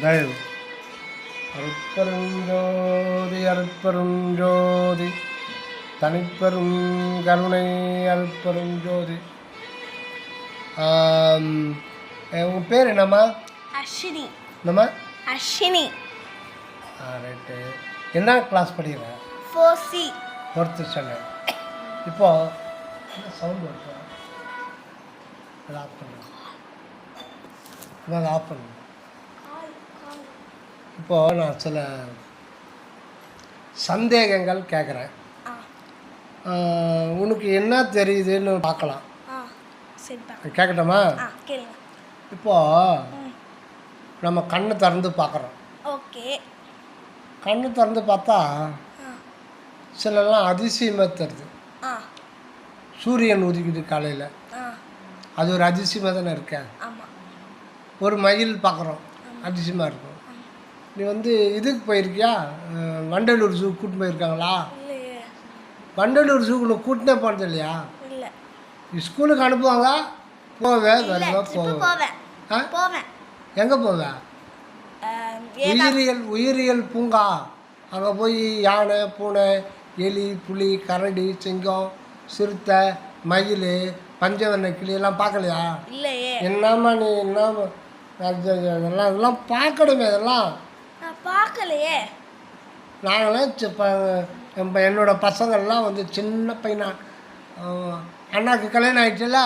தயவு அருட்பெருஞ்சோதி அருட்பெருஞ்சோதி தனிப்பெரும் கருணை அருட்பெருஞ்சோதி. உன் பேர் என்னம்மா? அஸ்வினி. என்னம்மா? அஸ்வினி. ரைட்டு. என்ன கிளாஸ் படிக்கிறேன்? 4C. 4th standard. இப்போ என்ன சவுண்ட் வருது? அதை ஆஃப் பண்ணு. அதை ஆஃப் பண்ணு. இப்போது நான் சில சந்தேகங்கள் கேட்குறேன். உனக்கு என்ன தெரியுதுன்னு பார்க்கலாம். கேட்கட்டோமா? இப்போது நம்ம கண்ணை திறந்து பார்க்குறோம். ஓகே. கண்ணு திறந்து பார்த்தா சிலலாம் அதிசயமாக தருது. சூரியன் உதிக்குது காலையில், அது ஒரு அதிசயமாக தானே இருக்கேன். ஒரு மயில் பார்க்குறோம், அதிசயமாக இருக்கும். நீ வந்து இதுக்கு போயிருக்கியா? வண்டலூர் ஜூ கூட்டின்னு போயிருக்காங்களா? வண்டலூர் ஜூக்கு கூட்டினே போனது இல்லையா? ஸ்கூலுக்கு அனுப்புவாங்க, போவேன், போவேன். எங்கே போவேன்? உயிரியல் பூங்கா. அங்கே போய் யானை, பூனை, எலி, புலி, கரடி, சிங்கம், சிறுத்தை, மயில், பஞ்சவர்ண கிளி எல்லாம் பார்க்கலையா? என்னம்மா நீ என்ன இதெல்லாம் பார்க்கணுமே. இதெல்லாம் பார்க்கலையே. நாங்களாம் என்னோட பசங்கள்லாம் வந்து சின்ன பையனா, அண்ணாக்கு கல்யாணம் ஆகிடுச்சுல்ல,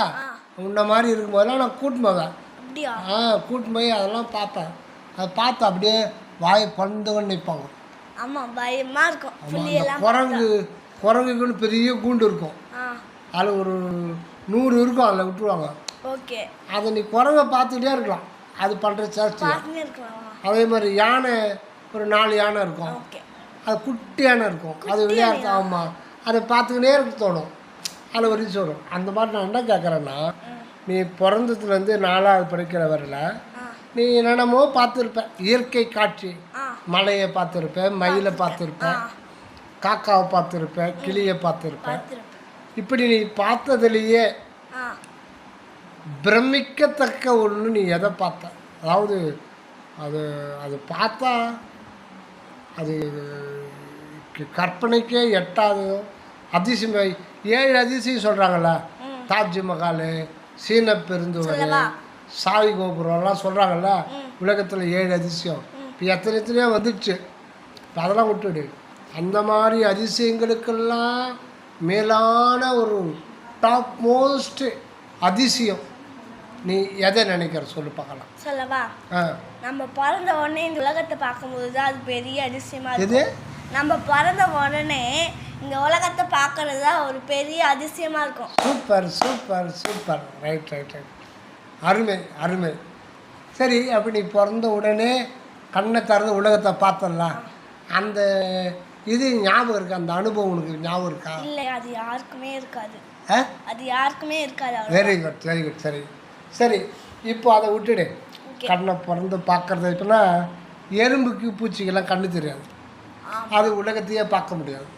உன்ன மாதிரி இருக்கும்போதெல்லாம் நான் கூட்டின்னு போவேன். கூட்டின்னு போய் அதெல்லாம் பார்ப்பேன். அதை பார்த்து அப்படியே வாயை பறந்துன்னு நிற்பாங்க. பயமாக இருக்கும். குரங்குக்குன்னு பெரிய கூண்டு இருக்கும், அதில் ஒரு 100 இருக்கும், அதில் விட்டுருவாங்க. ஓகே. அதை நீ குரங்கை பார்த்துக்கிட்டே இருக்கலாம், அது பண்ணுற சேஷ்டி. அதே மாதிரி யானை, ஒரு 4 யானை இருக்கும், அது குட்டி யானை இருக்கும், அது விளையாட்டு. ஆமாம், அதை பார்த்துக்கினே இருக்க தோணும், அதில் ஒரு வரும். அந்த மாதிரி நான் என்ன கேட்குறேன்னா, நீ பிறந்ததுலேருந்து 4வது படிக்கிற வரல நீ என்னென்னமோ பார்த்துருப்ப. இயற்கை காட்சி, மலையை பார்த்துருப்பேன், மயிலை பார்த்துருப்பேன், காக்காவை பார்த்துருப்பேன், கிளியை பார்த்துருப்பேன். இப்படி நீ பார்த்ததுலேயே பிரமிக்கத்தக்க ஒன்று நீ எதை பார்த்த? அதாவது அது பார்த்தா அது கற்பனைக்கே எட்டாது அதிசயம். 7 அதிசயம் சொல்கிறாங்கல்ல, தாஜ்மஹால், சீன பெருந்துறை, சாவி கோபுரம்லாம் சொல்கிறாங்கல்ல, உலகத்தில் 7 அதிசயம். இப்போ எத்தனையோ வந்துடுச்சு, இப்போ அதெல்லாம் விட்டுடு. அந்த மாதிரி அதிசயங்களுக்கெல்லாம் மேலான ஒரு டாப் மோஸ்ட் அதிசயம் நீ எதை நினைக்கிற? சொல்லு பார்க்கலாம். சொல்லவா? நம்ம பிறந்த உடனே இந்த உலகத்தை பார்க்கும்போது தான் அது பெரிய அதிசயமாக இருக்குது. நம்ம பிறந்த உடனே இந்த உலகத்தை பார்க்கறது தான் ஒரு பெரிய அதிசயமாக இருக்கும். Super super super. Right right right. அருமை அருமை. சரி, அப்படி நீ பிறந்த உடனே கண்ணை திறந்து உலகத்தை பார்த்தலாம், அந்த இது ஞாபகம் இருக்கா? அந்த அனுபவம் உனக்கு ஞாபகம் இருக்கா? இல்லை, அது யாருக்குமே இருக்காது. அது யாருக்குமே இருக்காது. Very good very good. சரி சரி, இப்போ அதை விட்டுடு. கண்ணை பிறந்து பார்க்குறது. இப்போனா எறும்புக்கு பூச்சிக்கெல்லாம் கண்ணு தெரியாது, அது உலகத்தையே பார்க்க முடியாது.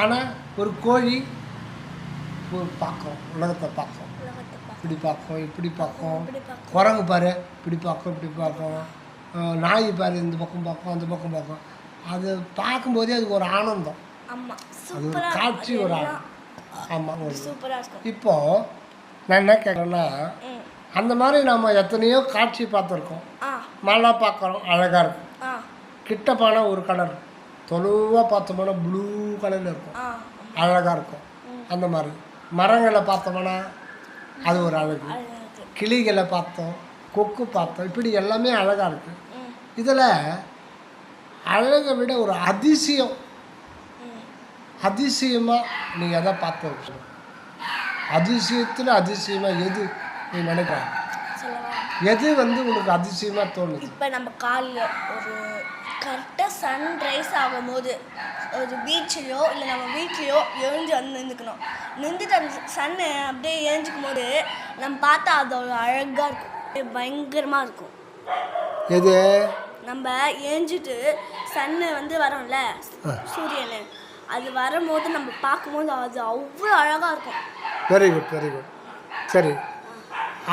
ஆனால் ஒரு கோழி பார்க்கும், உலகத்தை பார்க்கும். இப்படி பார்க்கும், இப்படி பார்க்கும். குரங்கு பாரு, இப்படி பார்க்கும், இப்படி பார்க்கும். நாய் பாரு, இந்த பக்கம் பார்க்கும், அந்த பக்கம் பார்க்கும். அது பார்க்கும்போதே அதுக்கு ஒரு ஆனந்தம், அது ஒரு காட்சி, ஒரு ஆனந்தம். ஆமாம், இப்போது நான் என்ன கேட்குறேன்னா, அந்த மாதிரி நம்ம எத்தனையோ காட்சி பார்த்துருக்கோம். மழை பார்க்குறோம், அழகாக இருக்கும். கிட்ட போனால் ஒரு கலர், தொழுவாக பார்த்தோம்னா ப்ளூ கலரில் இருக்கும், அழகாக இருக்கும். அந்த மாதிரி மரங்களை பார்த்தோம்னா அது ஒரு அழகு. கிளிகளை பார்த்தோம், கொக்கு பார்த்தோம், இப்படி எல்லாமே அழகாக இருக்குது. இதில் அழகை விட ஒரு அதிசயம், அதிசயமாக நீ எதை பார்த்த? அதிசயத்தில் அதிசயமாக எது நீ நினைக்கிற? எது வந்து உனக்கு அதிசயமாக தோணுது? இப்போ நம்ம காலையில் ஒரு கரெக்டாக சன்ரைஸ் ஆகும்போது ஒரு பீச்சிலையோ இல்லை நம்ம வீட்லேயோ எழுந்து வந்து நின்றுக்கணும். நின்றுட்டு அந்த சன்னு அப்படியே எழுஞ்சிக்கும் போது நம்ம பார்த்தா அது ஒரு அழகாக இருக்கும், பயங்கரமாக இருக்கும். எது? நம்ம எழுஞ்சிட்டு சன்னு வந்து வரோம்ல, சூரியன், அது வரும்போது நம்ம பார்க்கும்போது அது அவ்வளோ அழகாக இருக்கும். Very good very good. சரி,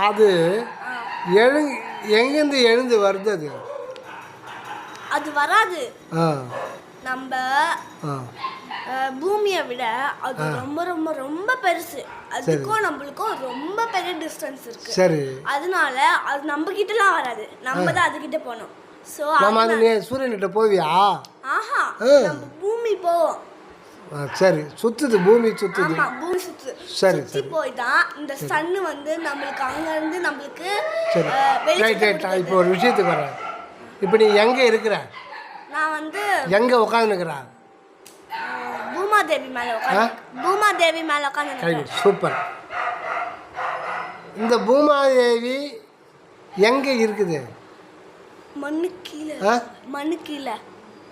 அது எங்கேருந்து எழுந்து வருது? அது அது வராது. ஆ நம்ம ஆ பூமியை விட அது ரொம்ப ரொம்ப ரொம்ப பெருசு. அதுக்கும் நம்மளுக்கும் ரொம்ப பெரிய டிஸ்டன்ஸ் இருக்கு. சரி. அதனால அது நம்ம கிட்டலாம் வராது. நம்ம தான் அதுகிட்ட போகணும். ஸோ நம்ம அது நீ சூரியன்கிட்ட போவியா? ஆஹா, நம்ம பூமி போவோம். சரி, சுத்துது, பூமி சுத்துது. ஆமா, பூமி சுத்து. சரி சுத்தி போய் தான் இந்த சன் வந்து நம்மளுக்கு அங்க இருந்து நம்மளுக்கு சரி. Right right. இப்போ ஒரு விஷயத்துக்கு வரேன். இப்போ நீ எங்கே இருக்கிற? நான் வந்து எங்கே உட்காந்துருக்குற? பூமாதேவி மேல உட்காந்து. பூமாதேவி மேல உட்காந்து. சூப்பர். இந்த பூமாதேவி எங்கே இருக்குது? மண்ணு கீழே. மண்ணு கீழே.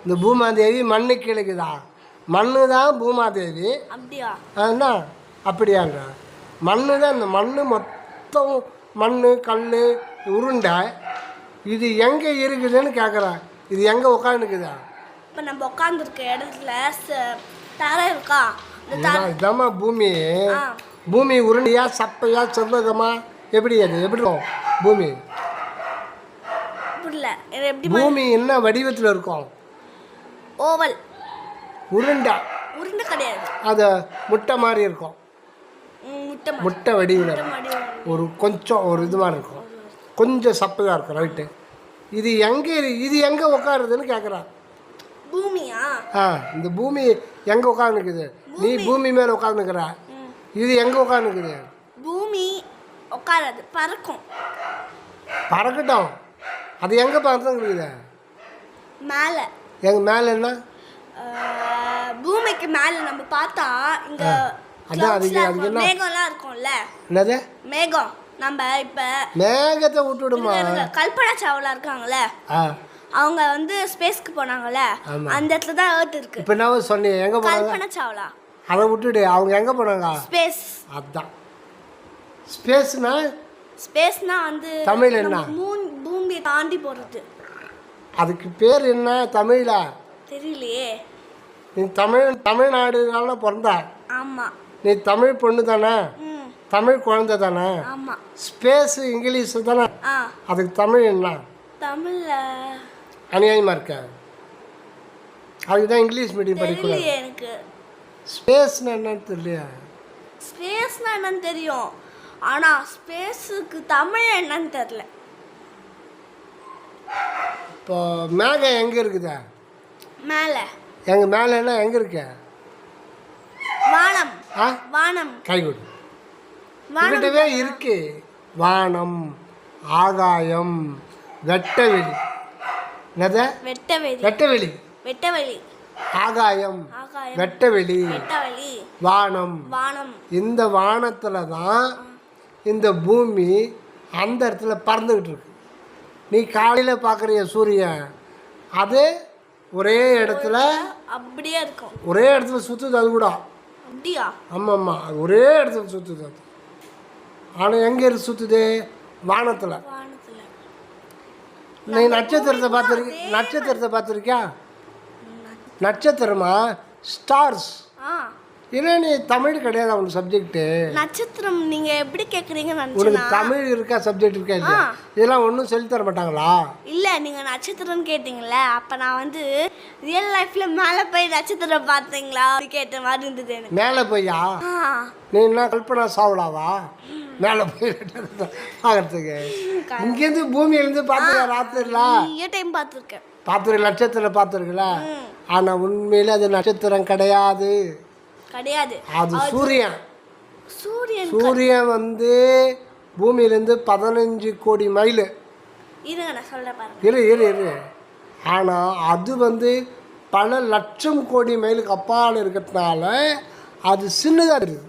இந்த பூமாதேவி மண்ணு கீழே இருக்குதா? மண்ணு தான் பூமாதேவி. அப்படியா? என்ன அப்படியாங்க? மண்ணு தான். இந்த மண்ணு மொத்தம் மண், கல், உருண்டை. இது எங்கே இருக்குதுன்னு கேட்குறேன். இது எங்கே உட்காந்துக்குதா? இப்போ நம்ம உட்காந்துருக்க இடத்துல தரை இருக்கா? இதாம்மா பூமி. பூமி உருண்டையா, சப்பையா, செவ்வகமா, எப்படி அது எப்படி இருக்கும் பூமி? பூமி என்ன வடிவத்தில் இருக்கும்? ஓவல். உருண்டை. உருண்டை கிடையாது. அது முட்டை மாதிரி இருக்கும். முட்டை வடிவில் ஒரு கொஞ்சம் ஒரு இது மாதிரி இருக்கும். கொஞ்சம் சப்பையாக இருக்கும். ரைட்டு. இது எங்கே உட்காருதுன்னு கேட்குறான். பூமியா? இந்த பூமி எங்கே உட்காந்துக்குது? நீ பூமி மேலே உட்காந்துக்கிற. இது எங்கே உட்காந்துக்குது? பூமி உட்காராது, பறக்கும். பறக்கட்டும். அது எங்கே பறந்துக்குது? மேலே. எங்கள் மேலே என்ன? பூமிக்கு மேலே நம்ம பார்த்தா இங்க அதான் அதுக்கு என்ன மேகம்லாம் இருக்கும்ல. என்னது மேகம்? நம்ம இப்போ மேகத்தை விட்டுடுமா? கல்பனா சாவ்லா இருக்காங்கல்ல, அவங்க வந்து ஸ்பேஸ்க்கு போனாங்கல்ல, அந்த இடத்துல தான் எர்த் இருக்கு. இப்போ என்ன சொன்னீங்க? எங்கே போனாங்க? கல்பனா சாவ்லா. அதை விட்டுடு. அவங்க எங்கே போனாங்க? ஸ்பேஸ். அதான் ஸ்பேஸ்னா வந்து தமிழ் என்ன? பூமியை தாண்டி போகிறது. அதுக்கு பேர் என்ன தமிழில்? தெரியலையே. நீ தமிழ்நாடுனால பிறந்த. ஆமாம். நீ தமிழ் பொண்ணு தானே? தமிழ் குழந்தை தானே? ஆமாம். ஸ்பேஸ் இங்கிலீஷ் தானே? அதுக்கு தமிழ் என்ன? தமிழில் அநியாயமாக இருக்க. அதுதான் இங்கிலீஷ் மீடியம் படிக்கல. எனக்கு ஸ்பேஸ்னா என்னன்னு தெரியலையா? ஸ்பேஸ்னா என்னன்னு தெரியும், ஆனால் ஸ்பேஸுக்கு தமிழ் என்னன்னு தெரியல. இப்போ மேகம் எங்கே இருக்குதா? மேலே. எங்கள் மேலேன்னா எங்கே இருக்க? வானம். வானம். கைகொடு. இங்கிட்டவே இருக்கு. வானம், ஆகாயம், வெட்டவெளி. என்னது? வெட்டவெளி. வெட்டவெளி. ஆகாயம், வெட்டவெளி, வானம். இந்த வானத்தில் தான் இந்த பூமி அந்த இடத்துல பறந்துக்கிட்டு இருக்கு. நீ காலையில் பார்க்குறிய சூரியன், அது ஒரே இடத்துல அப்படியே இருக்கும். ஒரே இடத்துல சுற்றுது. அது கூட அப்படியா? ஆமாம்மா, அது ஒரே இடத்துல சுற்றுது. அது ஆனால் எங்கே சுற்றுது? வானத்தில். நீ நட்சத்திரத்தை பார்த்துருக்கியா? நட்சத்திரமா? ஸ்டார்ஸ். ஏன்னா நீ தமிழ் கிடையாது அவனுக்கு சப்ஜெக்ட்டு. நட்சத்திரம் நீங்கள் எப்படி கேட்குறீங்கன்னு உனக்கு தமிழ் இருக்கா, சப்ஜெக்ட் இருக்கா? இல்லையா? இதெல்லாம் ஒன்றும் சொல்லி தர மாட்டாங்களா? இல்லை, நீங்கள் நட்சத்திரம்னு கேட்டிங்களே, அப்போ நான் வந்து ரியல் லைஃப்பில் மேலே போய் நட்சத்திரம் பார்த்தீங்களா கேட்ட மாதிரி இருந்தது எனக்கு. மேலே போய்யா? நீ என்ன கல்பனா சாவ்லாவா? மேலே போய் பார்க்கறதுக்கு இங்கேருந்து பூமியிலேருந்து பார்த்துருக்கேன். ராத்திரில டைம் பார்த்துருக்கேன். நட்சத்திரம் பார்த்துருக்கல. ஆனால் உண்மையில அது நட்சத்திரம் கிடையாது. அது சூரியன். சூரியன் வந்து பூமியிலேருந்து 15 கோடி மைல். இரு. ஆனால் அது வந்து பல லட்சம் கோடி மைலுக்கு அப்பால் இருக்கிறதுனால அது சின்னதாக இருக்குது.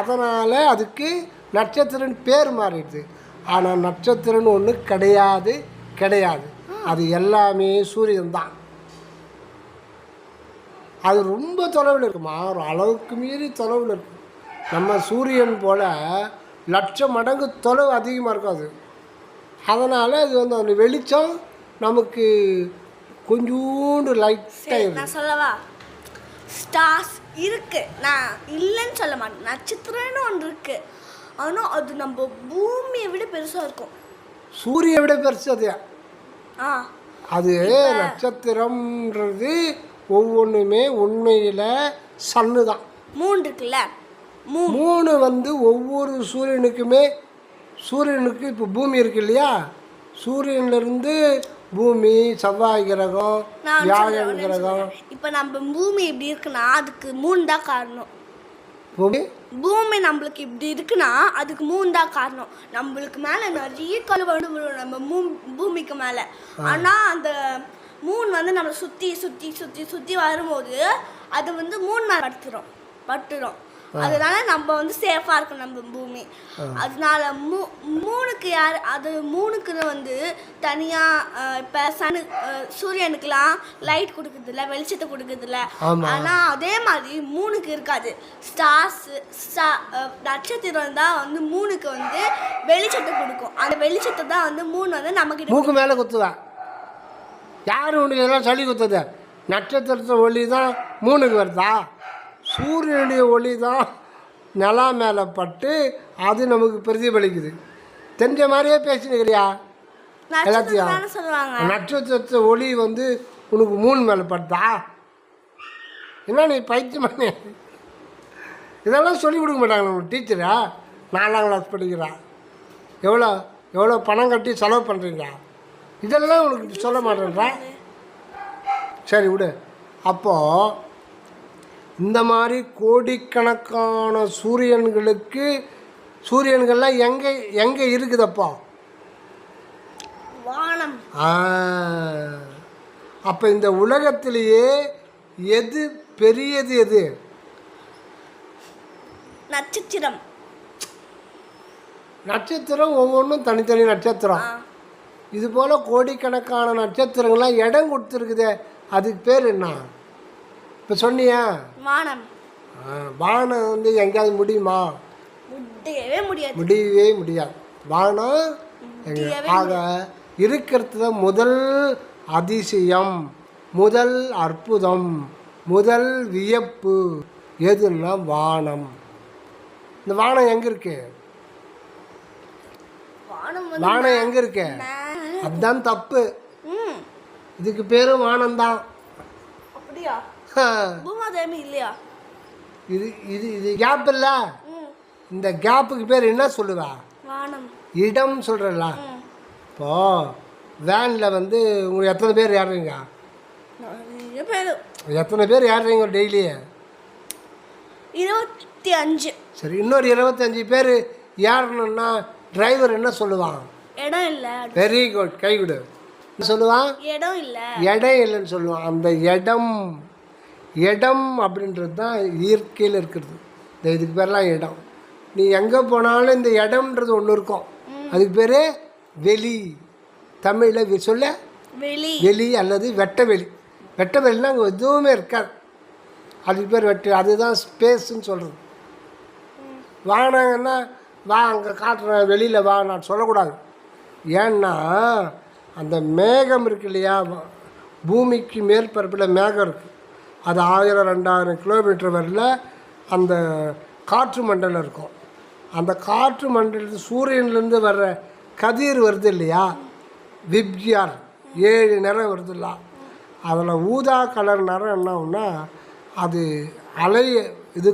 அதனால் அதுக்கு நட்சத்திரன் பேர் மாறிடுது. ஆனால் நட்சத்திரன்னு ஒன்று கிடையாது. அது எல்லாமே சூரியன் தான். அது ரொம்ப தொலைவில் இருக்குமா, ஒரு அளவுக்கு மீறி தொலைவில் இருக்கும். நம்ம சூரியன் போல் லட்சம் மடங்கு தொலைவு அதிகமாக இருக்கும் அது. அதனால் அது வந்து அந்த வெளிச்சம் நமக்கு கொஞ்சோண்டு லைட்டாக. நான் சொல்லவா? ஸ்டார்ஸ் இருக்கு, நான் இல்லைன்னு சொல்ல மாட்டேன். நட்சத்திரம்னு ஒன்று இருக்கு, ஆனால் அது நம்ம பூமியை விட பெருசாக இருக்கும். சூரியனை விட பெருசு அது. அது நட்சத்திரம்ன்றது ஒவ்வொன்றுமே உண்மையில் சன்னு தான். மூணு இருக்குல்ல, மூணு வந்து ஒவ்வொரு சூரியனுக்குமே, சூரியனுக்கு இப்போ பூமி இருக்கு இல்லையா, சூரியன்லேருந்து பூமி, செவ்வாய் கிரகம், வியாழன் கிரகம். இப்போ நம்ம பூமி இப்படி இருக்குன்னா அதுக்கு மூணு தான் காரணம். பூமி பூமி நம்மளுக்கு இப்படி இருக்குன்னா அதுக்கு மூணு தான் காரணம். நம்மளுக்கு மேலே நிறைய கழுவண்டு விழும் நம்ம பூமிக்கு மேலே. ஆனால் அந்த மூணு வந்து நம்மளை சுற்றி சுற்றி சுற்றி சுற்றி வரும்போது அது வந்து மூணு மேலே பட்டுரும். அதனால நம்ம வந்து சேஃபாக இருக்கும் நம்ம பூமி. அதனால மூணுக்கு அது மூணுக்குன்னு வந்து தனியாக இப்போ சூரியனுக்கெலாம் லைட் கொடுக்குறதில்ல, வெளிச்சத்தை கொடுக்குறதில்ல. ஆனால் அதே மாதிரி மூணுக்கு இருக்காது. நட்சத்திரம் தான் வந்து மூணுக்கு வந்து வெளிச்சத்தை கொடுக்கும். அந்த வெளிச்சத்தை தான் வந்து மூணு வந்து நமக்கு மூக்கு மேலே குத்துவேன். யார் உனக்கு எல்லாம் சொல்லி குத்துது? நட்சத்திரத்து ஒளி தான் மூணுக்கு வருதா? சூரியனுடைய ஒளி தான் நிலா மேலே பட்டு அது நமக்கு பிரதிபலிக்குது. தெரிஞ்ச மாதிரியே பேசினுக்கிறியா எல்லாத்தையும்? நட்சத்திரத்து ஒளி வந்து உனக்கு மூணு மேலே படுதா? என்ன நீ பைத்தியமானே? இதெல்லாம் சொல்லிக் கொடுக்க மாட்டாங்க உங்கள் டீச்சரா? 4ஆம் கிளாஸ் படிக்கிறா, எவ்வளோ பணம் கட்டி செலவு பண்ணுறீங்க, இதெல்லாம் உனக்கு சொல்ல மாட்டேன்றா? சரி விடு. அப்போது இந்த மாதிரி கோடிக்கணக்கான சூரியன்கள்லாம் எங்கே இருக்குதப்போ? வானம். அப்போ இந்த உலகத்திலேயே எது பெரியது? எது? நட்சத்திரம். நட்சத்திரம் ஒவ்வொன்றும் தனித்தனி நட்சத்திரம். இது போல் கோடிக்கணக்கான நட்சத்திரங்கள்லாம் இடம் கொடுத்துருக்குதே, அதுக்கு பேர் என்ன? இப்போ சொன்னியா வானம். வானம் வந்து எங்கேயாவது முடியுமா? முடியவே முடியாது. வானம் ஆக இருக்கிறது முதல் அதிசயம், முதல் அற்புதம், முதல் வியப்பு எதுன்னா வானம். இந்த வானம் எங்கே இருக்கு? வானம் எங்கே இருக்கு? அதுதான் தப்பு. இதுக்கு பேரும் வானம்தான். அப்படியா? இல்லையா? இது இது இது கேப் இல்லை. இந்த கேப்புக்கு பேர் என்ன சொல்லுவா? இடம் சொல்கிறல்ல. இப்போ வேனில் வந்து உங்களுக்கு எத்தனை பேர் ஏறுறீங்க? எத்தனை பேர் ஏறுறீங்க டெய்லி? 25. சரி, இன்னொரு 25 பேர் ஏறணும்னா டிரைவர் என்ன சொல்லுவான்? இடம் இல்லை. வெரி குட், கை கொடு. சொல்லுவான் இடம் இல்லைன்னு சொல்லுவான். அந்த இடம் அப்படின்றது தான் இயற்கையில் இருக்கிறது. இதுக்கு பேர்லாம் இடம். நீ எங்கே போனாலும் இந்த இடம்ன்றது ஒன்று இருக்கும். அதுக்கு பேர் வெளி. தமிழில் சொல்ல வெளி அல்லது வெட்டவெளி. வெட்டவெளினா அங்கே எதுவுமே இருக்காது. அதுக்கு பேர் அதுதான் ஸ்பேஸ்ன்னு சொல்கிறது. வானாங்கன்னா வா அங்கே காட்டுறேன் வெளியில் வா நான் சொல்லக்கூடாது. ஏன்னா அந்த மேகம் இருக்கு இல்லையா, பூமிக்கு மேற்பரப்பில் மேகம் இருக்குது. அது 1000-2000 கிலோமீட்டர் வரல அந்த காற்று மண்டலம் இருக்கும். அந்த காற்று மண்டலத்து சூரியன்லேருந்து வர்ற கதிர் வருது இல்லையா, விப்ஜிஆர் 7 நிறம் வருது இல்லை, அதில் ஊதா கலர் நிறம் என்ன ஆகுன்னா அது அலை இது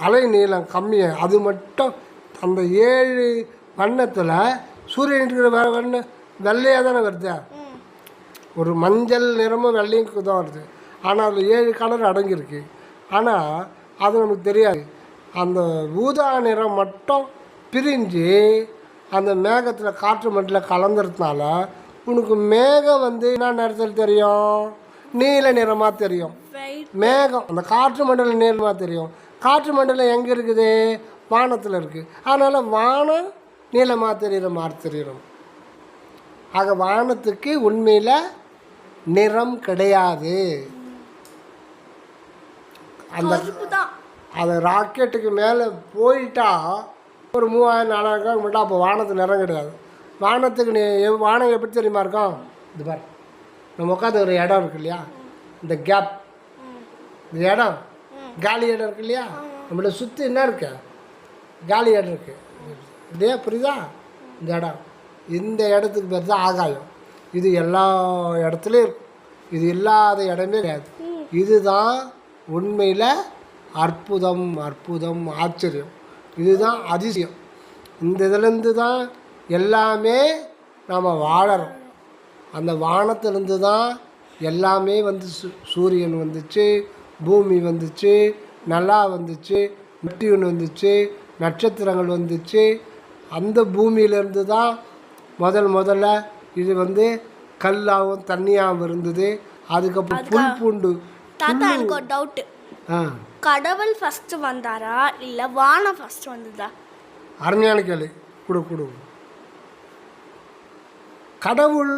அலை நீளம் கம்மி. அது மட்டும் அந்த 7 வண்ணத்தில் சூரியனுக்கு வண்ண வெள்ளையாக தானே வருது. ஒரு மஞ்சள் நிறமும் வெள்ளையும் தான் வருது. ஆனால் அதில் 7 கலர் அடங்கியிருக்கு. ஆனால் அது நமக்கு தெரியாது. அந்த ஊதா நிறம் மட்டும் பிரிஞ்சு அந்த மேகத்தில் காற்று மண்டல கலந்துறதுனால உனக்கு மேகம் வந்து என்ன நிறத்தில் தெரியும்? நீல நிறமாக தெரியும். மேகம் அந்த காற்று மண்டலம் நீளமாக தெரியும். காற்று மண்டலம் எங்கே இருக்குது? வானத்தில் இருக்குது. அதனால் வானம் நீளமாக தெரிகிற மாதிரி தெரியும். ஆக வானத்துக்கு உண்மையில் நிறம் கிடையாது. அந்த ராக்கெட்டுக்கு மேலே போயிட்டா ஒரு 3000-4000 மட்டும் அப்போ வானத்துக்கு நிறம் கிடையாது. வானத்துக்கு வானம் எப்படி தெரியுமா இருக்கும்? இது பாரு, நம்ம உட்காந்து ஒரு இடம் இருக்கு இல்லையா, இந்த கேப், இந்த இடம் காலி இடம் இருக்கு இல்லையா, நம்மளை சுற்றி என்ன இருக்கு? காலி இடம் இருக்குது இல்லையா, புரியுதா? இந்த இடம், இந்த இடத்துக்கு பேர் தான் ஆகாயம். இது எல்லா இடத்துலையும் இருக்கும். இது இல்லாத இடமே கிடையாது. இதுதான் உண்மையில் அற்புதம், அற்புதம், ஆச்சரியம். இதுதான் அதிசயம். இந்த இதுலேருந்து தான் எல்லாமே நாம் வாழறோம். அந்த வானத்திலேருந்து தான் எல்லாமே வந்து சூரியன் வந்துச்சு, பூமி வந்துச்சு, நிலா வந்துச்சு, நெப்டியூன் வந்துச்சு, நட்சத்திரங்கள் வந்துச்சு. அந்த பூமியிலேருந்து தான் முதல்ல இது வந்து கல்லாகவும் தண்ணியாகவும் இருந்தது. அதுக்கப்புறம் புல் பூண்டு. தாத்தா எனக்கு ஒரு டவுட்டு, கடவுள் ஃபர்ஸ்ட் வந்தாரா இல்லை வானம் ஃபர்ஸ்ட் வந்ததா? அருமையான கேள்வி. கொடு. கடவுள்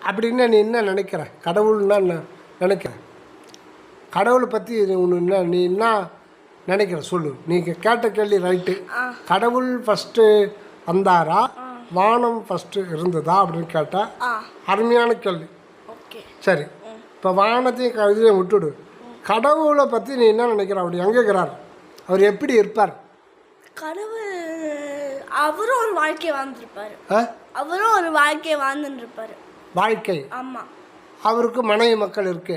அப்படின்னா நீ என்ன நினைக்கிற? கடவுள்னா என்ன நினைக்கிற? கடவுளை பற்றி நீ என்ன நினைக்கிற சொல்லு. நீங்கள் கேட்ட கேள்வி ரைட்டு. கடவுள் ஃபஸ்ட்டு வந்தாரா வானம் ஃபஸ்ட்டு இருந்ததா அப்படின்னு கேட்டால் அருமையான கேள்வி. சரி, இப்போ வானத்தையும் கவிதையும் விட்டுடு. கடவுளை பற்றி நீ என்ன நினைக்கிற? அப்படி எங்கே இருக்கிறார்? அவர் எப்படி இருப்பார்? கடவுள் அவரும் ஒரு வாழ்க்கையை வாழ்ந்துருப்பாரு. வாழ்க்கை? ஆமாம். அவருக்கு மனைவி மக்கள் இருக்கு.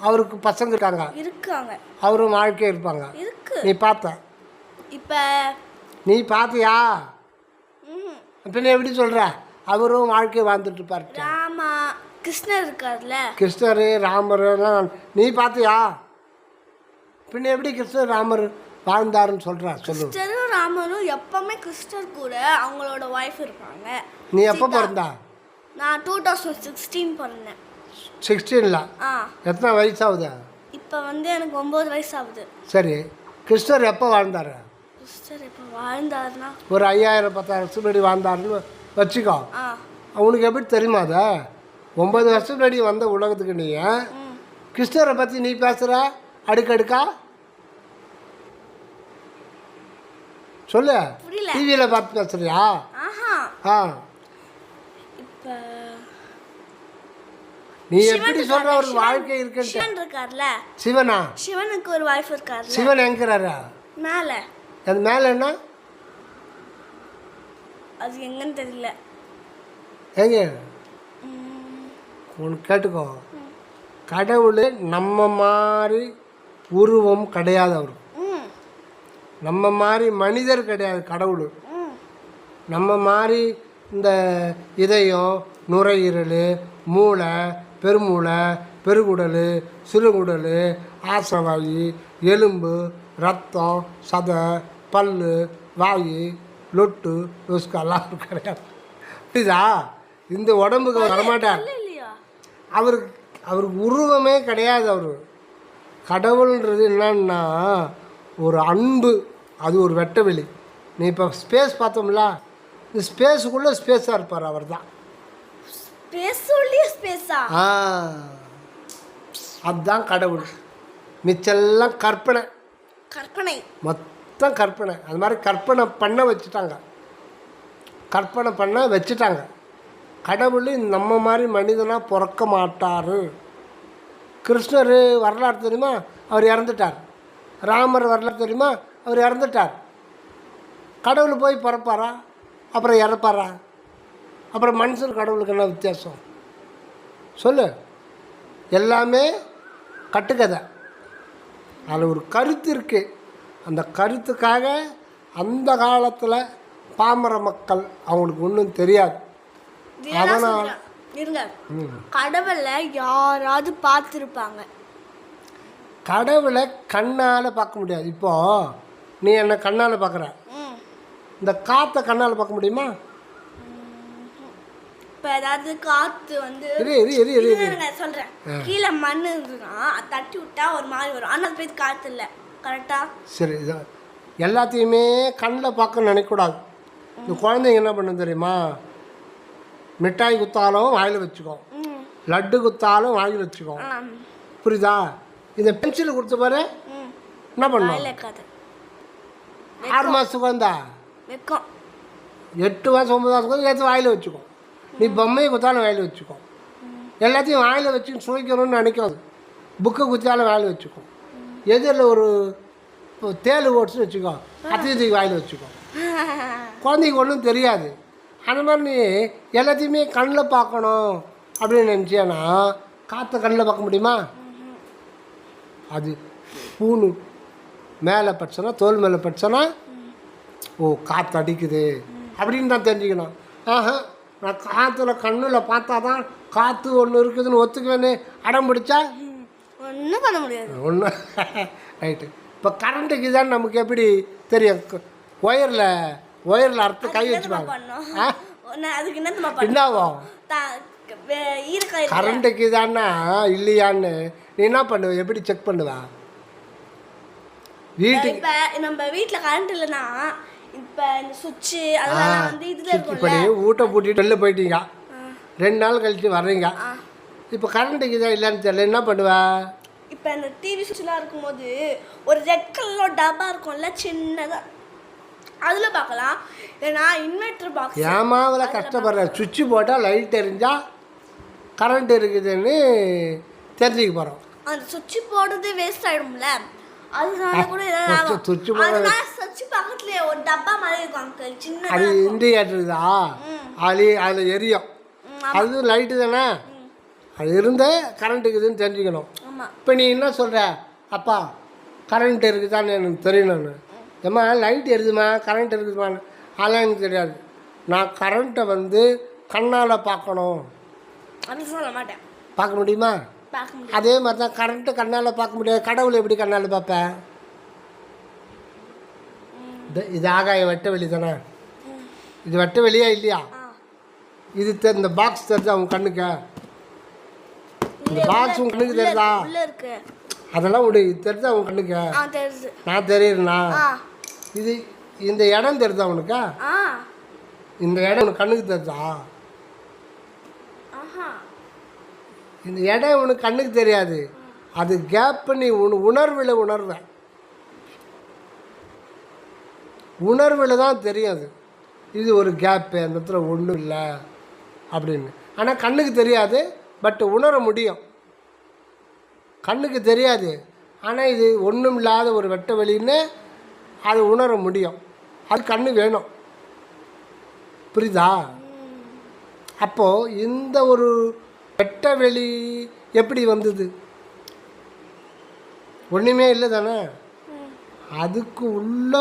அவருக்கு பசங்க இருக்காங்க. அவரும் வாழ்க்கை இருப்பாங்க. நீ பார்த்த? இப்போ நீ பார்த்தியா? இப்போ நீ எப்படி சொல்கிற? அவரும் வாழ்க்கை வாழ்ந்துட்டு இருப்பார். ராமா கிருஷ்ணர் இருக்கார்ல, கிருஷ்ணர் ராமர் எல்லாம் நீ பார்த்தியா? பின்ன எப்படி கிருஷ்ணர் ராமர் வாழ்ந்தாருன்னு சொல்கிறா? சொல்லு. கிருஷ்ணரும் ராமரும் எப்பவுமே கிருஷ்ணர் கூட அவங்களோட ஒய்ஃப் இருப்பாங்க. நீ எப்போ பிறந்தா? நான் 2016 பிறந்தேன். 16ல்? எத்தனை வயசாகுது? இப்போ வந்து எனக்கு 9 வயசு ஆகுது. சரி, கிருஷ்ணர் எப்போ வாழ்ந்தார்? கிருஷ்ணர் எப்போ வாழ்ந்தாருன்னா ஒரு 5000-10,000 வருஷம் முன்னாடி வாழ்ந்தாருன்னு வச்சுக்கோ. அவனுக்கு எப்படி தெரியுமா? அதை 9 வருஷம் முன்னாடி வந்த உலகத்துக்கு நீ கிருஷ்ணரை பற்றி நீ பேசுகிற அடுக்கடுக்கா? சொல்லு. டிவியில் பார்த்து பேசுறியா? நீ எப்படி சொல்ற? ஒரு வாழ்க்கை இருக்குன்னு. சிவனா? சிவனுக்கு ஒரு வைஃப் இருக்காரு. சிவன் எங்கிறாரா? மேலே. அது மேலே என்ன? அது எங்கன்னு தெரியல. எங்க உனக்கு கேட்டுக்கோ. கடவுள் நம்ம மாதிரி உருவம் கிடையாது. அவர் நம்ம மாதிரி மனிதர் கிடையாது. கடவுள் நம்ம மாதிரி இந்த இதயம், நுரையீரல், மூளை, பெருமூளை, பெருகுடல், சிறுகுடல், ஆசவாயி, எலும்பு, ரத்தம், சதை, பல், வாய், லொட்டு, லுஸ்கெல்லாம் கிடையாது. புரியுதா? இந்த உடம்புக்கு அவர் வரமாட்டார். அவருக்கு உருவமே கிடையாது. அவர் கடவுள்ன்றது என்னன்னா ஒரு அன்பு. அது ஒரு வெட்டவெளி. நீ இப்போ ஸ்பேஸ் பார்த்தோம்ல, இந்த ஸ்பேஸுக்குள்ளே ஸ்பேஸாக இருப்பார். அவர் தான் அதுதான் கடவுள். மிச்செல்லாம் கற்பனை மொத்தம் கற்பனை. அது மாதிரி கற்பனை பண்ண வச்சுட்டாங்க. கடவுள் நம்ம மாதிரி மனிதனாக பிறக்க மாட்டார். கிருஷ்ணர் வரலாறு தெரியுமா? அவர் இறந்துட்டார். ராமர் வரலாறு தெரியுமா? அவர் இறந்துட்டார். கடவுள் போய் பிறப்பாரா அப்புறம் இறப்பாரா? அப்புறம் மனுஷன் கடவுளுக்கு என்ன வித்தியாசம் சொல்லு? எல்லாமே கட்டுக்கதை. அதில் ஒரு கருத்து இருக்குது. அந்த கருத்துக்காக அந்த காலத்தில் பாமர மக்கள் அவங்களுக்கு ஒன்றும் தெரியாது. அதனால் கடவுளை யாராவது பார்த்துருப்பாங்க. கடவுளை கண்ணால் பார்க்க முடியாது. இப்போது நீ என்னை கண்ணால் பார்க்குற, இந்த காற்றை கண்ணால் பார்க்க முடியுமா? இப்போ ஏதாவது காற்று வந்து சொல்கிறேன், கீழே மண் இருந்துன்னா தட்டி விட்டா ஒரு மாதிரி வரும். ஆனால் போய் காற்று இல்லை. கரெக்டாக? சரி, எல்லாத்தையுமே கண்ணில் பார்க்க நினைக்கக்கூடாது. இந்த குழந்தைங்க என்ன பண்ண தெரியுமா? மிட்டாய் குத்தாலும் வாயில் வச்சுக்கோ, லட்டு குத்தாலும் வாயில் வச்சுக்கோ. புரியுதா? இந்த பென்சில் கொடுத்த பாரு என்ன பண்ணும்? 6 மாதத்துக்கு வந்தா 8 மாதம் 9 மாதத்துக்கு வந்து எடுத்து வாயில் வச்சுக்கோ. நீ பொம்மையை குத்தாலும் வாயில் வச்சுக்கோ. எல்லாத்தையும் வாயில் வச்சு சுவைக்கணும்னு நினைக்காது. புக்கை குத்தாலும் வாயில் வச்சுக்கோ. எதிரில் ஒரு தேல் ஓட்ஸ்னு வச்சுக்கோ, அத்தையும் வாயில் வச்சுக்கோ. குழந்தைக்கு ஒன்றும் தெரியாது. அந்த மாதிரி நீ எல்லாத்தையுமே கண்ணில் பார்க்கணும் அப்படின்னு நினச்சேன்னா காற்றை கண்ணில் பார்க்க முடியுமா? அது பூணு மேலே பட்டுச்சுன்னா, தோல் மேலே பட்டுச்சுன்னா, ஓ காற்று அடிக்குது அப்படின்னு தான் தெரிஞ்சுக்கணும். ஆஹா, நான் காற்றுல கண்ணில் பார்த்தா தான் காற்று ஒன்று இருக்குதுன்னு ஒத்துக்குவேன்னு அடம் பிடிச்சா ஒன்றும் பண்ண முடியாது. ஒன்று ரைட்டு. இப்போ கரண்ட்டுக்கு தான் நமக்கு எப்படி தெரியும்? ஒயரில் அறுத்து கை வச்சுப்பாங்க. அதுக்கு என்ன என்னாவும் கரண்ட்டுக்கு தானா இல்லையான்னு நீ என்ன பண்ணுவ? எப்படி செக் பண்ணுவா? வீட்டுக்கு இப்போ நம்ம வீட்டில் கரண்ட் இல்லைன்னா இப்போ இந்த சுவிட்சு அதெல்லாம் வந்து இதில் இப்போ இருக்கும்ல. நீ வீட்டை பூட்டிட்டு வெளில போயிட்டீங்க, 2 நாள் கழிச்சு வர்றீங்க, இப்போ கரண்ட்டுக்கு தான் இல்லைன்னு தெரியல, என்ன பண்ணுவா? இப்போ இந்த டிவி சுவிட்ச்லாம் இருக்கும்போது ஒரு ரெட் கலரில் டப்பா இருக்கும்ல சின்னதாக, அதில் பார்க்கலாம். ஏன்னா இன்வெர்டர் பாக்ஸ் ஏமாவில் கஷ்டப்படுற. சுவிட்சு போட்டால் லைட் எரிஞ்சா கரண்ட் இருக்குதுன்னு தெரிஞ்சுக்க போகிறோம். அந்த சுவிட்ச் போடுறது வேஸ்ட் ஆகிடும்ல, அதனால கூட சுவிட்சு சுவிட்ச் பக்கத்துலேயே ஒரு டப்பா மாதிரி இருக்கும் அங்கிள், சின்ன. அது இண்டிகேட்டர் தான், அதில் எரியும். அது லைட்டு தானே, அது இருந்தால் கரண்ட் இருக்குதுன்னு தெரிஞ்சுக்கணும். இப்போ நீ என்ன சொல்கிற? அப்பா கரண்ட் இருக்குதான்னு எனக்கு தெரியணும்னு. ஏம்மா லைட் எரியுதுமா, கரண்ட் இருக்குதுமான்னு அதெல்லாம் எனக்கு தெரியாது. நான் கரண்ட்டை வந்து கண்ணால் பார்க்கணும். அப்படின்னு சொல்ல மாட்டேன். பார்க்க முடியுமா? பார்க்க முடியும். அதே மாதிரி தான் கரண்ட்டு கண்ணால் பார்க்க முடியாது. கடவுளை எப்படி கண்ணால் பார்ப்பேன்? இது ஆகாய வெட்ட வெளி தானே, இது வெட்ட வெளியா இல்லையா? இது இந்த பாக்ஸ் தெரிஞ்சா உன் கண்ணுக்கு? இந்த பாக்ஸ் உன் கண்ணுக்கு தெரியுதா? அதெல்லாம் விடு, இது தெரிஞ்சா உன் கண்ணுக்கு? நான் தெரியுறேண்ணா. இது இந்த இடம் தெரியுதா உனக்கா? இந்த இடம் உனக்கு கண்ணுக்கு தெரியுதா? இந்த இடம் உனக்கு கண்ணுக்கு தெரியாது, அது கேப் பண்ணி உணர்வில் தான் தெரியாது. இது ஒரு கேப்பு, அந்த இடத்துல ஒன்றும் இல்லை அப்படின்னு. ஆனால் கண்ணுக்கு தெரியாது, பட் உணர முடியும். கண்ணுக்கு தெரியாது, ஆனால் இது ஒன்றும் இல்லாத ஒரு வெட்ட வெளின்னு அது உணர முடியும். அது கண்ணு வேணும், புரியுதா? அப்போது இந்த ஒரு வெட்ட வெளி எப்படி வந்தது? ஒன்றுமே இல்லை தானே. அதுக்கு உள்ள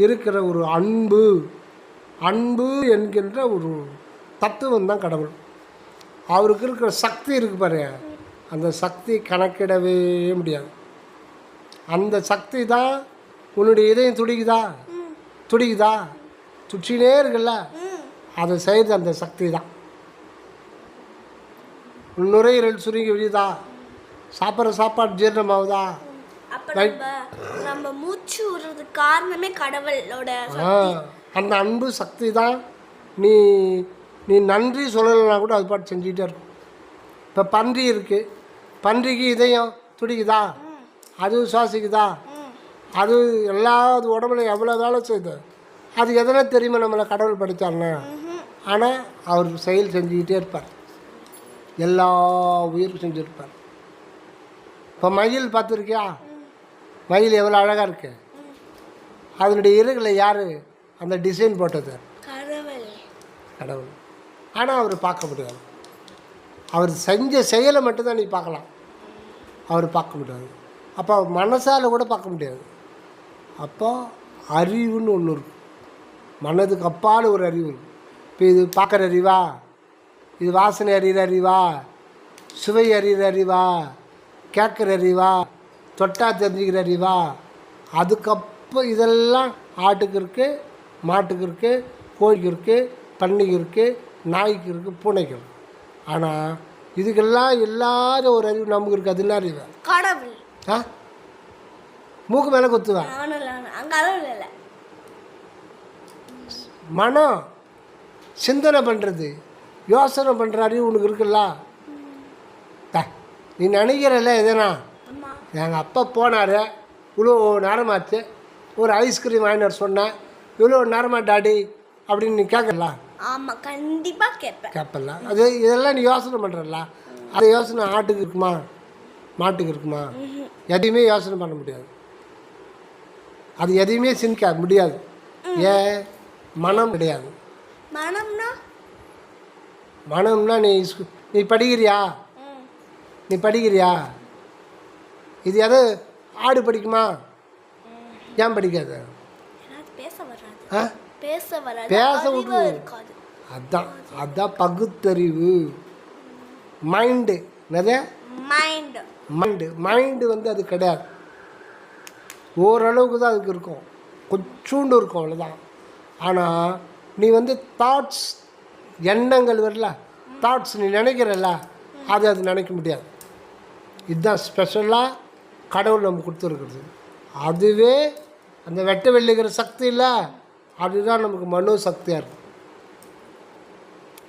இருக்கிற ஒரு அன்பு என்கின்ற ஒரு தத்துவம் தான் கடவுள். அவருக்கு இருக்கிற சக்தி இருக்கு பாரு, அந்த சக்தி கணக்கிடவே முடியாது. அந்த சக்தி தான் உன்னுடைய இதயம் துடிக்குதா துடிச்சினே இருக்குல்ல, அதை செய்கிறது அந்த சக்தி தான். நுரையீரல் சுருங்கி விழுதா, சாப்பிட்ற சாப்பாடு ஜீரணமாகுதா, நம்ம மூச்சு விடுறதுக்கு காரணமே கடவுளோட அந்த அன்பு சக்தி தான். நீ நன்றி சொல்லலைன்னா கூட அது பாட்டு செஞ்சுக்கிட்டே இருக்கும். இப்போ பன்றி இருக்குது, பன்றிக்கு இதயம் துடிக்குதா, அது சுவாசிக்குதா, அது எல்லா உடம்புல எவ்வளோ வேலை செய்யுது. அது எதனா தெரியுமா நம்மளை கடவுள் படைத்தாருன்னா? ஆனால் அவர் செயல் செஞ்சுக்கிட்டே இருப்பார், எல்லா உயிருக்கும் செஞ்சுருப்பார். இப்போ மயில் பார்த்துருக்கியா? மயில் எவ்வளோ அழகாக இருக்கு. அதனுடைய இறகுல யார் அந்த டிசைன் போட்டது? கடவுள். ஆனால் அவர் பார்க்க முடியாது. அவர் செஞ்ச செயலை மட்டும்தான் நீ பார்க்கலாம், அவர் பார்க்க முடியாது. அப்போ மனசால் கூட பார்க்க முடியாது. அப்போ அறிவுன்னு ஒன்று இருக்கும், மனதுக்கு அப்பால் ஒரு அறிவு இருக்கும். இப்போ இது பார்க்குற அறிவா, இது வாசனை அறிகிற அறிவா, சுவை அறிகிற அறிவா, கேட்குற அறிவா, தொட்டா தெரிஞ்சுக்கிற அறிவா? அதுக்கப்புறம் இதெல்லாம் ஆட்டுக்கு இருக்குது, மாட்டுக்கு இருக்குது, கோழிக்கு இருக்குது, பன்னிக்கு இருக்குது, நாய்க்கு இருக்குது, பூனைக்கு இருக்குது. ஆனால் இதுக்கெல்லாம் இல்லாத ஒரு அறிவு நமக்கு இருக்குது. அது என்ன அறிவு? கடவுள். மூக்கு மேலே குத்துவேன். மனம் சிந்தனை பண்ணுறது, யோசனை பண்ணுற அறிவு உனக்கு இருக்குல்ல. நீ நினைக்கிறல்ல எதனா, எங்கள் அப்பா போனார், இவ்வளோ நேரமாச்சு, ஒரு ஐஸ்கிரீம் வாங்கினார் சொன்னேன், இவ்வளோ நேரமா டாடி அப்படின்னு நீ கேட்கல? ஆமாம், கண்டிப்பாக கேட்பல. அது இதெல்லாம் நீ யோசனை பண்ணுறல. அது யோசனை ஆட்டுக்கு இருக்குமா, மாட்டுக்கு இருக்குமா? எதையுமே யோசனை பண்ண முடியாது, அது எதையுமே சிந்திக்க முடியாது. ஏன்? மனம் கிடையாது. மனம்னா மனம்னா நீ படிக்கிறியா? நீ படிக்கிறியா? இது எது ஆடு படிக்குமா? ஏன் படிக்காது? பேச வராது. ஆ பேச வராது. பேச அறிவு இருக்காது. அதான் அதான் பகுத்தறிவு. மைண்டு என்னது? மைண்டு வந்து அது கிடையாது. ஓரளவுக்கு தான் அதுக்கு இருக்கும், கொஞ்சோண்டு இருக்கும், அவ்வளோதான். ஆனால் நீ வந்து தாட்ஸ், எண்ணங்கள் வரல, தாட்ஸ் நீ நினைக்கிறல்ல, அது நினைக்க முடியாது. இதுதான் ஸ்பெஷலாக கடவுள் நம்ம கொடுத்துருக்குறது. அதுவே அந்த வெட்ட வெள்ளிக்கிற சக்தி இல்லை, அதுதான் நமக்கு மனோ சக்தியாக இருக்கும்.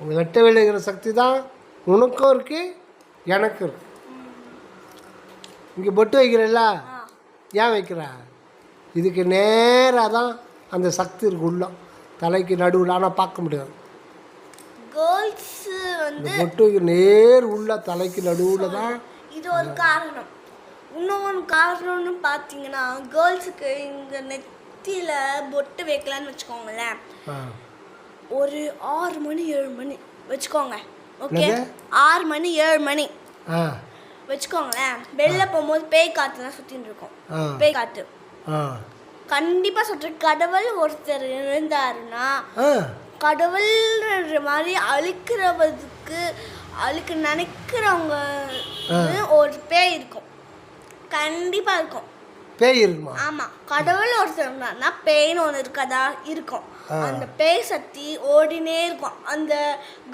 அந்த வெட்ட வெள்ளிக்கிற சக்தி தான் உனக்கும் இருக்குது, எனக்கும் இருக்குது. இங்கே பொட்டு வைக்கிறல்ல, ஏன் வைக்கிற? இதுக்கு நேராக தான் அந்த சக்தி இருக்கு உள்ள, தலைக்கு நடுவில். ஆனால் பார்க்க முடியாது. கேர்ள்ஸ் வந்து பொட்டு வைக்கிற நேர் உள்ள தலைக்கு நடுவில் தான். இது ஒரு காரணம். இன்னொரு காரணம்னு பார்த்தீங்கன்னா, கேர்ள்ஸுக்கு இங்கே நெத்தியில் பொட்டு வைக்கலான்னு வச்சுக்கோங்களேன். ஒரு 6 மணி 7 மணி வச்சுக்கோங்க. ஓகே, 6 மணி 7 மணி வச்சுக்கோங்களேன். வெளில போகும்போது பேய் காற்று தான் சுற்றின்னு இருக்கோம். பேய் காற்று கண்டிப்பாக சொல்கிறேன். கடவுள் ஒருத்தர் இருந்தாருன்னா, கடவுள்ன்ற மாதிரி அழிக்க நினைக்கிறவங்க ஒரு பேய் இருக்கும், கண்டிப்பாக இருக்கும். பேய் இருக்குமா? ஆமாம், கடவுள் ஒருத்தர் இருந்தாருன்னா பேய்னு ஒன்று இருக்கதா இருக்கும். அந்த பேய் சக்தி ஓடினே இருக்கும். அந்த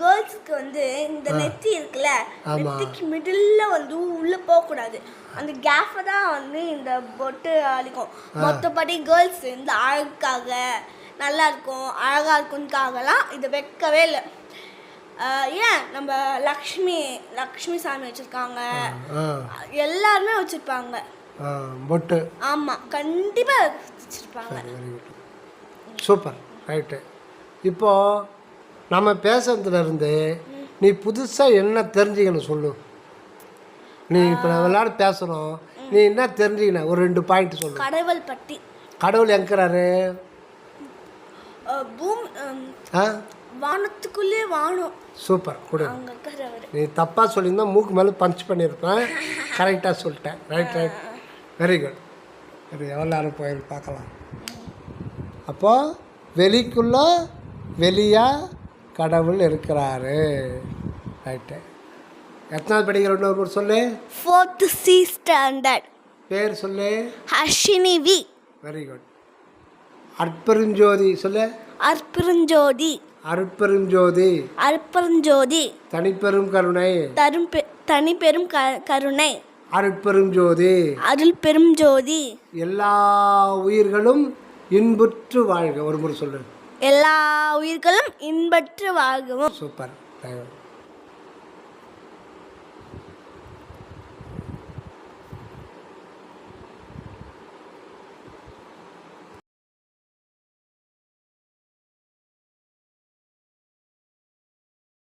கேர்ள்ஸுக்கு வந்து இந்த நெத்தி இருக்குல்ல, நெத்திக்கு மிடில் வந்து உள்ளே போகக்கூடாது. அந்த கேஃபை தான் வந்து இந்த பொட்டு அழிக்கும். மொத்தப்படி கேர்ள்ஸ் இந்த அழகுக்காக, நல்லா இருக்கும், அழகாக இருக்கும்காகலாம் இதை வைக்கவே இல்லை. ஏன் நம்ம லக்ஷ்மி சாமி வச்சுருக்காங்க, எல்லாருமே வச்சுருப்பாங்க பொட்டு. ஆமாம், கண்டிப்பாக வச்சுருப்பாங்க. Super, right. இப்போது நம்ம பேசுறதுலேருந்து நீ புதுசாக என்ன தெரிஞ்சுக்கணும் சொல்லு. நீ இப்போ நம்ம எல்லாரும் பேசுகிறோம், நீ என்ன தெரிஞ்சுக்கணும்? ஒரு 2 பாயிண்ட் சொல்லு. கடவுள் பற்றி. கடவுள் எங்கிறாரு? வானத்துக்குள்ளே வானம். சூப்பர், கொடு. அங்கே இருக்கிறவர். நீ தப்பாக சொல்லியிருந்தா மூக்கு மேலே பஞ்ச் பண்ணியிருப்பேன். கரெக்டாக சொல்லிட்டேன். Right, very good. இது எவ்வளோ நேரம் போயிரு பார்க்கலாம். அப்போது வெளிக்குள்ளே வெளியாக கடவுள் இருக்கிறாரு. ரைட்டு. எத்தனாவது படிக்கிற இன்னொரு சொல்லு? 4th C standard. பேர் சொல்லு. Harshini V. Very good. Arperunjothi சொல்லு. அற்பெருஞ்சோதி. அற்பெருஞ்சோதி. அற்பெருஞ்சோதி. தனிப்பெரும் கருணை. தனிப்பெரும் கருணை. அருட்பெரும் ஜோதி. அருள் பெரும் ஜோதி. எல்லா உயிர்களும் இன்புற்று வாழ்க. ஒரு முறை சொல்லு. எல்லா உயிர்களும் இன்பற்று வாழ்கவும். சூப்பர்.